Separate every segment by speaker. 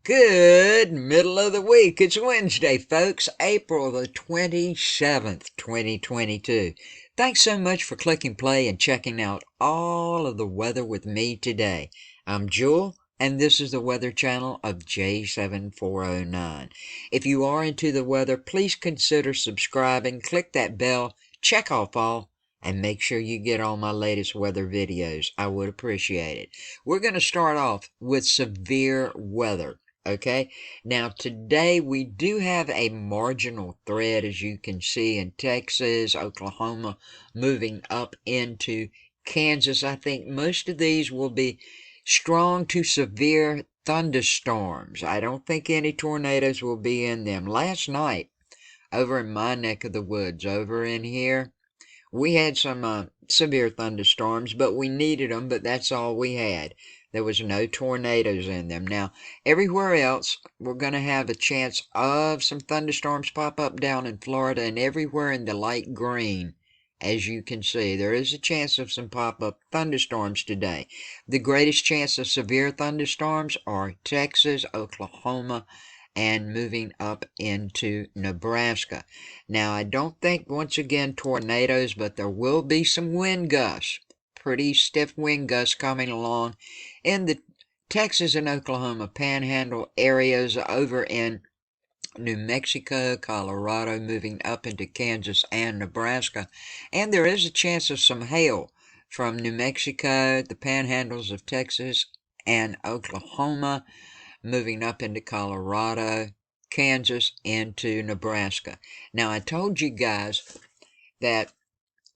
Speaker 1: Good middle of the week. It's Wednesday, folks, April the 27th, 2022. Thanks so much for clicking play and checking out all of the weather with me today. I'm Jewel, and this is the Weather Channel of J7409. If you are into the weather, please consider subscribing, click that bell, check off all, and make sure you get all my latest weather videos. I would appreciate it. We're going to start off with severe weather. Okay, now today we do have a marginal threat, as you can see, in Texas, Oklahoma, moving up into Kansas. I think most of these will be strong to severe thunderstorms. I don't think any tornadoes will be in them. Last night, over in my neck of the woods, over in here, we had some severe thunderstorms, but we needed them, but that's all we had. There was no tornadoes in them. Now, everywhere else, we're going to have a chance of some thunderstorms pop up down in Florida, and everywhere in the light green, as you can see, there is a chance of some pop-up thunderstorms today. The greatest chance of severe thunderstorms are Texas, Oklahoma, and moving up into Nebraska. Now, I don't think, once again, tornadoes, but there will be some wind gusts, pretty stiff wind gusts coming along in the Texas and Oklahoma panhandle areas, over in New Mexico, Colorado, moving up into Kansas and Nebraska. And there is a chance of some hail from New Mexico, the panhandles of Texas and Oklahoma, moving up into Colorado, Kansas, into Nebraska. Now, I told you guys that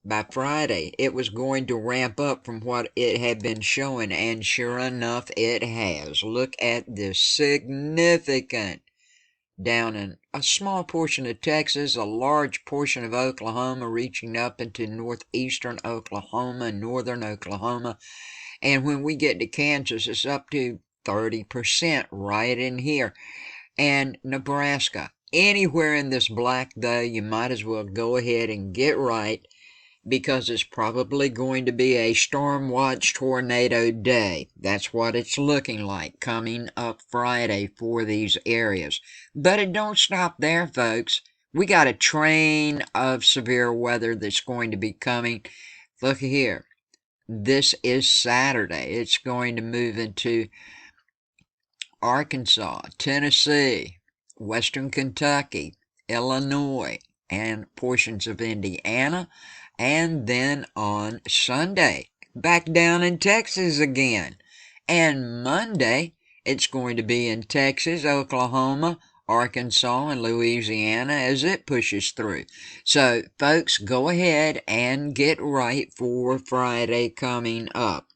Speaker 1: by Friday it was going to ramp up from what it had been showing, and sure enough, it has. Look at this significant down in a small portion of Texas, a large portion of Oklahoma, reaching up into northeastern Oklahoma, northern Oklahoma. And when we get to Kansas, it's up to 30% right in here. And Nebraska. Anywhere in this black, though, you might as well go ahead and get right, because it's probably going to be a storm watch tornado day. That's what it's looking like coming up Friday for these areas. But it don't stop there, folks. We got a train of severe weather that's going to be coming. Look here. This is Saturday. It's going to move into Arkansas, Tennessee, Western Kentucky, Illinois, and portions of Indiana. And then on Sunday, back down in Texas again. And Monday, it's going to be in Texas, Oklahoma, Arkansas, and Louisiana as it pushes through. So, folks, go ahead and get right for Friday coming up.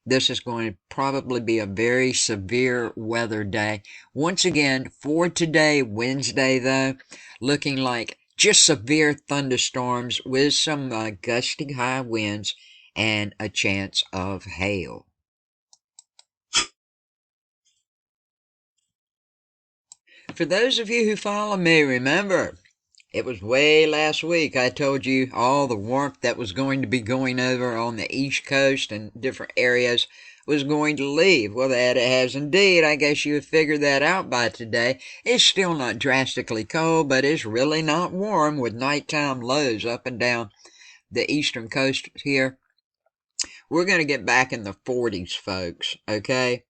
Speaker 1: This is going to probably be a very severe weather day. Once again, for today, Wednesday, though, looking like just severe thunderstorms with some gusty high winds and a chance of hail. For those of you who follow me, remember, it was way last week I told you all the warmth that was going to be going over on the East Coast and different areas was going to leave. Well, that it has indeed. I guess you have figured that out by today. It's still not drastically cold, but it's really not warm, with nighttime lows up and down the eastern coast here. We're going to get back in the 40s, folks, okay?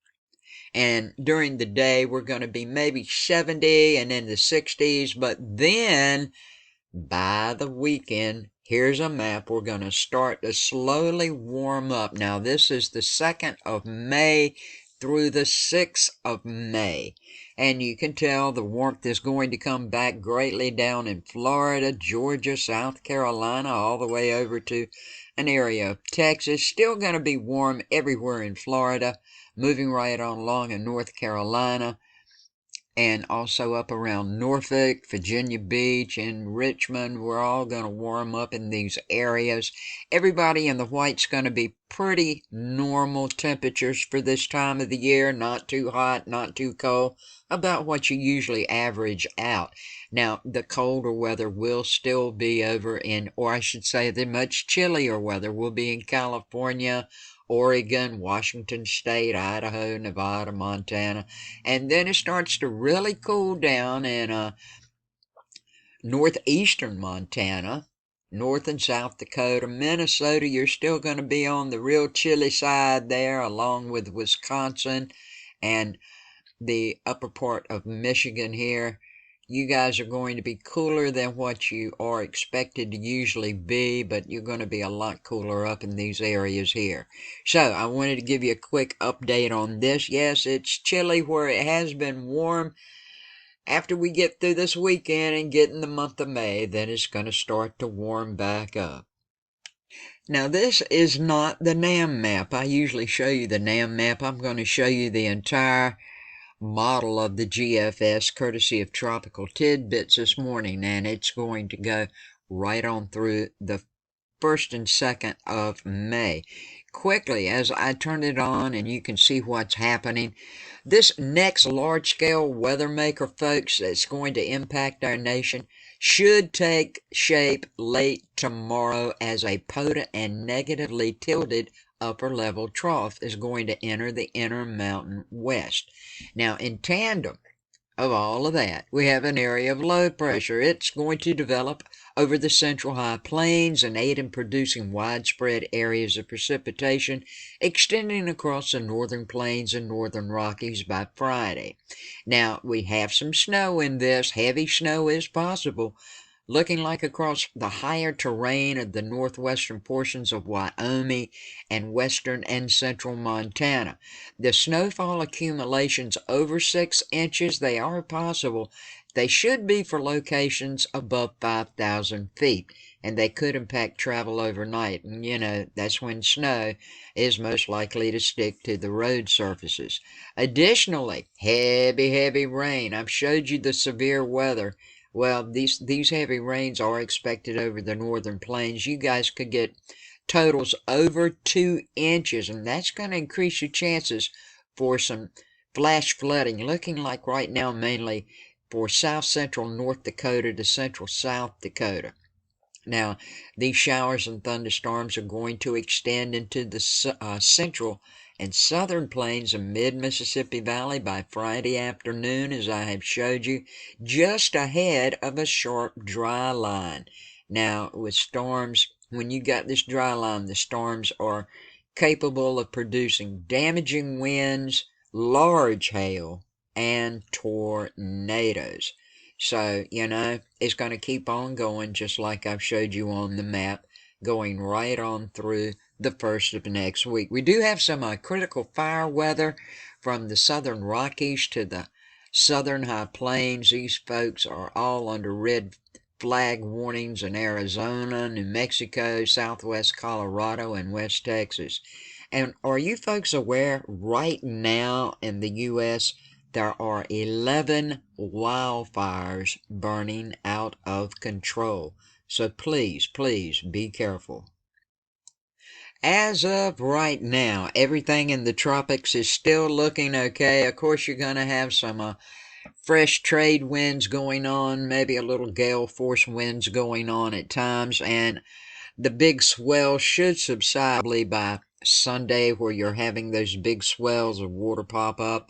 Speaker 1: And during the day, we're going to be maybe 70 and in the 60s. But then, by the weekend, here's a map. We're going to start to slowly warm up. Now, this is the 2nd of May through the 6th of May. And you can tell the warmth is going to come back greatly down in Florida, Georgia, South Carolina, all the way over to an area of Texas. Still going to be warm everywhere in Florida, moving right on along in North Carolina, and also up around Norfolk, Virginia Beach, and Richmond. We're all going to warm up in these areas. Everybody in the white's going to be pretty normal temperatures for this time of the year. Not too hot, not too cold. About what you usually average out. Now, the colder weather will still be over in, or I should say the much chillier weather will be in California, Oregon, Washington State, Idaho, Nevada, Montana. And then it starts to really cool down in northeastern Montana, North and South Dakota, Minnesota. You're still going to be on the real chilly side there, along with Wisconsin and the upper part of Michigan here. You guys are going to be cooler than what you are expected to usually be, but you're going to be a lot cooler up in these areas here. So I wanted to give you a quick update on this. Yes, it's chilly where it has been warm. After we get through this weekend and get in the month of May, then it's going to start to warm back up. Now, this is not the NAM map. I usually show you the NAM map. I'm going to show you the entire model of the GFS courtesy of Tropical Tidbits this morning, and it's going to go right on through the 1st and 2nd of May. Quickly, as I turn it on and you can see what's happening, this next large-scale weather maker, folks, that's going to impact our nation should take shape late tomorrow as a potent and negatively tilted upper level trough is going to enter the Intermountain West. Now, in tandem of all of that, we have an area of low pressure. It's going to develop over the central high plains and aid in producing widespread areas of precipitation extending across the northern plains and northern Rockies by Friday. Now, we have some snow in this. Heavy snow is possible, looking like across the higher terrain of the northwestern portions of Wyoming and western and central Montana. The snowfall accumulations over 6 inches, they are possible. They should be for locations above 5,000 feet, and they could impact travel overnight. And you know, that's when snow is most likely to stick to the road surfaces. Additionally, heavy rain. I've showed you the severe weather. Well, these heavy rains are expected over the northern plains. You guys could get totals over 2 inches, and that's going to increase your chances for some flash flooding, looking like right now mainly for south central North Dakota to central South Dakota. Now, these showers and thunderstorms are going to extend into the central and southern plains of mid-Mississippi Valley by Friday afternoon, as I have showed you, just ahead of a sharp dry line. Now, with storms, when you got this dry line, the storms are capable of producing damaging winds, large hail, and tornadoes. So, you know, it's going to keep on going just like I've showed you on the map, going right on through the 1st of next week. We do have some critical fire weather from the southern Rockies to the southern high plains. These folks are all under red flag warnings in Arizona, New Mexico, southwest Colorado, and West Texas. And are you folks aware right now in the U.S., there are 11 wildfires burning out of control. So please be careful. As of right now, everything in the tropics is still looking okay. Of course, you're going to have some fresh trade winds going on, maybe a little gale force winds going on at times, and the big swell should subside by Sunday, where you're having those big swells of water pop up.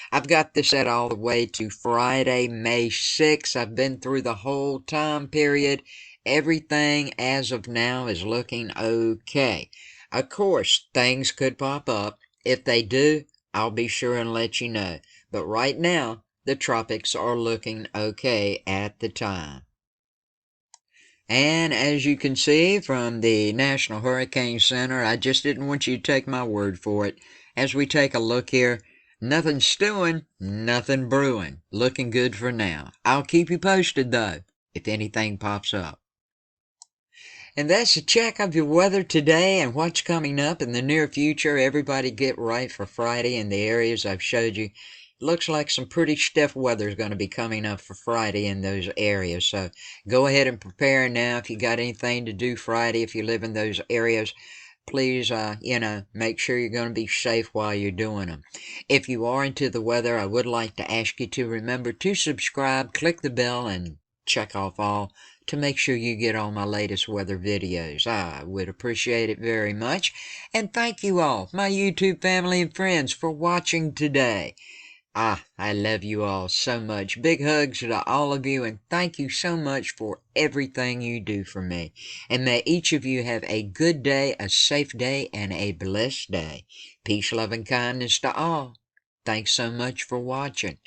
Speaker 1: I've got this set all the way to Friday, May 6th. I've been through the whole time period. Everything as of now is looking okay. Of course, things could pop up. If they do, I'll be sure and let you know. But right now, the tropics are looking okay at the time. And as you can see from the National Hurricane Center, I just didn't want you to take my word for it. As we take a look here, nothing stewing, nothing brewing. Looking good for now. I'll keep you posted, though, if anything pops up. And that's a check of your weather today and what's coming up in the near future. Everybody get right for Friday in the areas I've showed you. Looks like some pretty stiff weather is going to be coming up for Friday in those areas. So go ahead and prepare now. If you got anything to do Friday, if you live in those areas, please, make sure you're going to be safe while you're doing them. If you are into the weather, I would like to ask you to remember to subscribe, click the bell, and check off all to make sure you get all my latest weather videos. I would appreciate it very much. And thank you all, my YouTube family and friends, for watching today. I love you all so much. Big hugs to all of you, and thank you so much for everything you do for me. And may each of you have a good day, a safe day, and a blessed day. Peace, love, and kindness to all. Thanks so much for watching.